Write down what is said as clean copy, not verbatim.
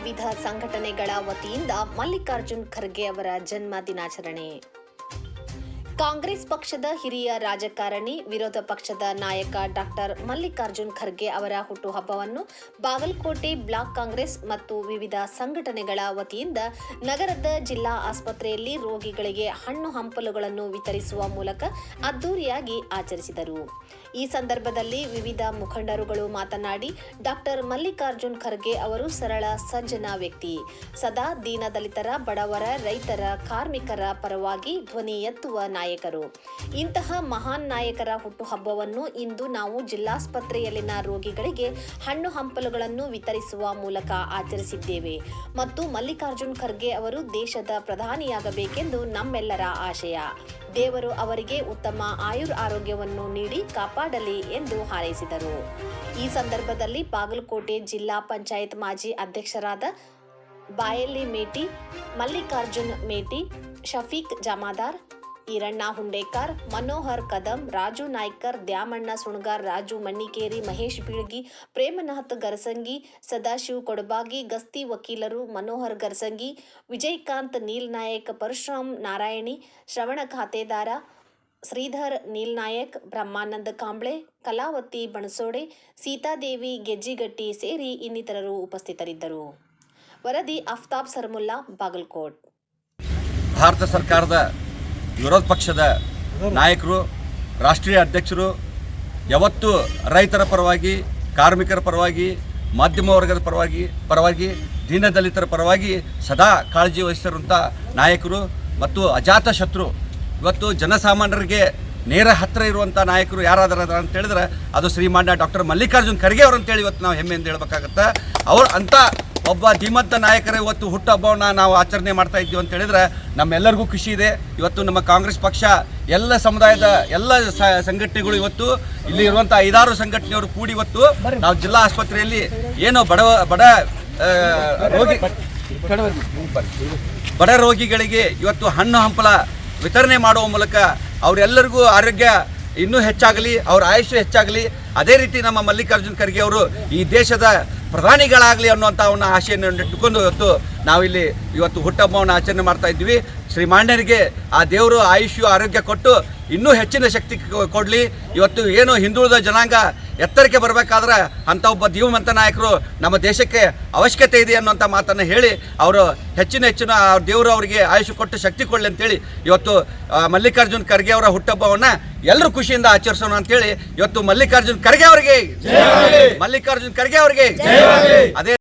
ವಿವಿಧ ಸಂಘಟನೆಗಳ ವತಿಯಿಂದ ಮಲ್ಲಿಕಾರ್ಜುನ್ ಖರ್ಗೆ ಅವರ ಜನ್ಮ ದಿನಾಚರಣೆ. ಕಾಂಗ್ರೆಸ್ ಪಕ್ಷದ ಹಿರಿಯ ರಾಜಕಾರಣಿ, ವಿರೋಧ ಪಕ್ಷದ ನಾಯಕ ಡಾಕ್ಟರ್ ಮಲ್ಲಿಕಾರ್ಜುನ್ ಖರ್ಗೆ ಅವರ ಹುಟ್ಟುಹಬ್ಬವನ್ನು ಬಾಗಲಕೋಟೆ ಬ್ಲಾಕ್ ಕಾಂಗ್ರೆಸ್ ಮತ್ತು ವಿವಿಧ ಸಂಘಟನೆಗಳ ವತಿಯಿಂದ ನಗರದ ಜಿಲ್ಲಾ ಆಸ್ಪತ್ರೆಯಲ್ಲಿ ರೋಗಿಗಳಿಗೆ ಹಣ್ಣು ಹಂಪಲುಗಳನ್ನು ವಿತರಿಸುವ ಮೂಲಕ ಅದ್ದೂರಿಯಾಗಿ ಆಚರಿಸಿದರು. ಈ ಸಂದರ್ಭದಲ್ಲಿ ವಿವಿಧ ಮುಖಂಡರುಗಳು ಮಾತನಾಡಿ, ಡಾಕ್ಟರ್ ಮಲ್ಲಿಕಾರ್ಜುನ್ ಖರ್ಗೆ ಅವರು ಸರಳ ಸಜ್ಜನ ವ್ಯಕ್ತಿ, ಸದಾ ದೀನದಲಿತರ, ಬಡವರ, ರೈತರ, ಕಾರ್ಮಿಕರ ಪರವಾಗಿ ಧ್ವನಿ ಎತ್ತುವ ನಾಯಕರು. ಇಂತಹ ಮಹಾನ್ ನಾಯಕರ ಹುಟ್ಟುಹಬ್ಬವನ್ನು ಇಂದು ನಾವು ಜಿಲ್ಲಾಸ್ಪತ್ರೆಯಲ್ಲಿನ ರೋಗಿಗಳಿಗೆ ಹಣ್ಣು ಹಂಪಲುಗಳನ್ನು ವಿತರಿಸುವ ಮೂಲಕ ಆಚರಿಸಿದ್ದೇವೆ ಮತ್ತು ಮಲ್ಲಿಕಾರ್ಜುನ್ ಖರ್ಗೆ ಅವರು ದೇಶದ ಪ್ರಧಾನಿಯಾಗಬೇಕೆಂದು ನಮ್ಮೆಲ್ಲರ ಆಶಯ. ದೇವರು ಅವರಿಗೆ ಉತ್ತಮ ಆರೋಗ್ಯವನ್ನು ನೀಡಿ ಕಾಪಾಡಲಿ ಎಂದು ಹಾರೈಸಿದರು. ಈ ಸಂದರ್ಭದಲ್ಲಿ ಬಾಗಲಕೋಟೆ ಜಿಲ್ಲಾ ಪಂಚಾಯತ್ ಮಾಜಿ ಅಧ್ಯಕ್ಷರಾದ ಬಾಯಲಿ ಮೇಟಿ, ಮಲ್ಲಿಕಾರ್ಜುನ್ ಮೇಟಿ, ಶಫೀಕ್ ಜಮಾದಾರ್, ಈರಣ್ಣ ಹುಂಡೇಕರ್, ಮನೋಹರ್ ಕದಂ, ರಾಜು ನಾಯ್ಕರ್, ದ್ಯಾಮಣ್ಣ ಸುಣಗಾರ್, ರಾಜು ಮಣ್ಣಿಕೇರಿ, ಮಹೇಶ್ ಬೀಳ್ಗಿ, ಪ್ರೇಮನಾಥ್ ಗರಸಂಗಿ, ಸದಾಶಿವ್ ಕೊಡಬಾಗಿ, ಗಸ್ತಿ ವಕೀಲರು, ಮನೋಹರ್ ಗರಸಂಗಿ, ವಿಜಯಕಾಂತ್ ನೀಲ್ನಾಯಕ್, ಪರಶುರಾಮ್ ನಾರಾಯಣಿ, ಶ್ರವಣ ಖಾತೆದಾರ, ಶ್ರೀಧರ್ ನೀಲ್ನಾಯಕ್, ಬ್ರಹ್ಮಾನಂದ ಕಾಂಬ್ಳೆ, ಕಲಾವತಿ ಬಣಸೋಡೆ, ಸೀತಾದೇವಿ ಗೆಜ್ಜಿಗಟ್ಟಿ ಸೇರಿ ಇನ್ನಿತರರು ಉಪಸ್ಥಿತರಿದ್ದರು. ವರದಿ ಅಫ್ತಾಬ್ ಸರ್ಮುಲ್ಲಾ, ಬಾಗಲಕೋಟ್. ಭಾರತ ಸರ್ಕಾರದ ವಿರೋಧ ಪಕ್ಷದ ನಾಯಕರು, ರಾಷ್ಟ್ರೀಯ ಅಧ್ಯಕ್ಷರು ಯಾವತ್ತೂ ರೈತರ ಪರವಾಗಿ, ಕಾರ್ಮಿಕರ ಪರವಾಗಿ, ಮಧ್ಯಮ ವರ್ಗದ ಪರವಾಗಿ ದೀನದಲಿತರ ಪರವಾಗಿ ಸದಾ ಕಾಳಜಿ ವಹಿಸಿರುವಂಥ ನಾಯಕರು ಮತ್ತು ಅಜಾತ ಶತ್ರು. ಇವತ್ತು ಜನಸಾಮಾನ್ಯರಿಗೆ ನೇರ ಹತ್ತಿರ ಇರುವಂಥ ನಾಯಕರು ಯಾರಾದರೂ ಅಂತ ಹೇಳಿದ್ರೆ ಅದು ಶ್ರೀಮಾನ್ಯ ಡಾಕ್ಟರ್ ಮಲ್ಲಿಕಾರ್ಜುನ್ ಖರ್ಗೆ ಅವರು ಅಂತೇಳಿ ಇವತ್ತು ನಾವು ಹೆಮ್ಮೆಯಿಂದ ಹೇಳಬೇಕಾಗತ್ತೆ. ಅವರು ಅಂಥ ಒಬ್ಬ ಧೀಮಂತ ನಾಯಕರ ಇವತ್ತು ಹುಟ್ಟುಹಬ್ಬವನ್ನು ನಾವು ಆಚರಣೆ ಮಾಡ್ತಾ ಇದ್ದೀವಿ ಅಂತ ಹೇಳಿದ್ರೆ ನಮ್ಮೆಲ್ಲರಿಗೂ ಖುಷಿ ಇದೆ. ಇವತ್ತು ನಮ್ಮ ಕಾಂಗ್ರೆಸ್ ಪಕ್ಷ ಎಲ್ಲ ಸಮುದಾಯದ ಎಲ್ಲ ಸಂಘಟನೆಗಳು ಇವತ್ತು ಇಲ್ಲಿ ಇರುವಂಥ 5-6 ಸಂಘಟನೆಯವರು ಕೂಡಿ ಇವತ್ತು ನಾವು ಜಿಲ್ಲಾ ಆಸ್ಪತ್ರೆಯಲ್ಲಿ ಏನೋ ಬಡ ರೋಗಿಗಳಿಗೆ ಇವತ್ತು ಹಣ್ಣು ಹಂಪಲ ವಿತರಣೆ ಮಾಡುವ ಮೂಲಕ ಅವರೆಲ್ಲರಿಗೂ ಆರೋಗ್ಯ ಇನ್ನೂ ಹೆಚ್ಚಾಗಲಿ, ಅವರ ಆಯುಷ್ಯ ಹೆಚ್ಚಾಗಲಿ, ಅದೇ ರೀತಿ ನಮ್ಮ ಮಲ್ಲಿಕಾರ್ಜುನ್ ಖರ್ಗೆ ಅವರು ಈ ದೇಶದ ಪ್ರಧಾನಿಗಳಾಗಲಿ ಅನ್ನುವಂಥ ಒಂದು ಆಶೆಯನ್ನು ಇಟ್ಟುಕೊಂಡು ನಾವಿಲ್ಲಿ ಇವತ್ತು ಹುಟ್ಟುಹಬ್ಬವನ್ನು ಆಚರಣೆ ಮಾಡ್ತಾ ಇದ್ವಿ. ಶ್ರೀಮಾನ್ಯರಿಗೆ ಆ ದೇವರು ಆಯುಷ್ಯ ಆರೋಗ್ಯ ಕೊಟ್ಟು ಇನ್ನೂ ಹೆಚ್ಚಿನ ಶಕ್ತಿ ಕೊಡಲಿ. ಇವತ್ತು ಏನು ಹಿಂದುಳಿದ ಜನಾಂಗ ಎತ್ತರಕ್ಕೆ ಬರಬೇಕಾದ್ರೆ ಅಂಥ ಒಬ್ಬ ಧೀಮಂತ ನಾಯಕರು ನಮ್ಮ ದೇಶಕ್ಕೆ ಅವಶ್ಯಕತೆ ಇದೆ ಅನ್ನೋಂಥ ಮಾತನ್ನು ಹೇಳಿ ಅವರು ಹೆಚ್ಚಿನ ದೇವರು ಅವರಿಗೆ ಆಯುಷ್ಯ ಕೊಟ್ಟು ಶಕ್ತಿ ಕೊಡಲಿ ಅಂತೇಳಿ ಇವತ್ತು ಮಲ್ಲಿಕಾರ್ಜುನ್ ಖರ್ಗೆ ಅವರ ಹುಟ್ಟುಹಬ್ಬವನ್ನು ಎಲ್ಲರೂ ಖುಷಿಯಿಂದ ಆಚರಿಸೋಣ ಅಂತೇಳಿ ಇವತ್ತು ಮಲ್ಲಿಕಾರ್ಜುನ್ ಖರ್ಗೆ ಅವರಿಗೆ ಅದೇ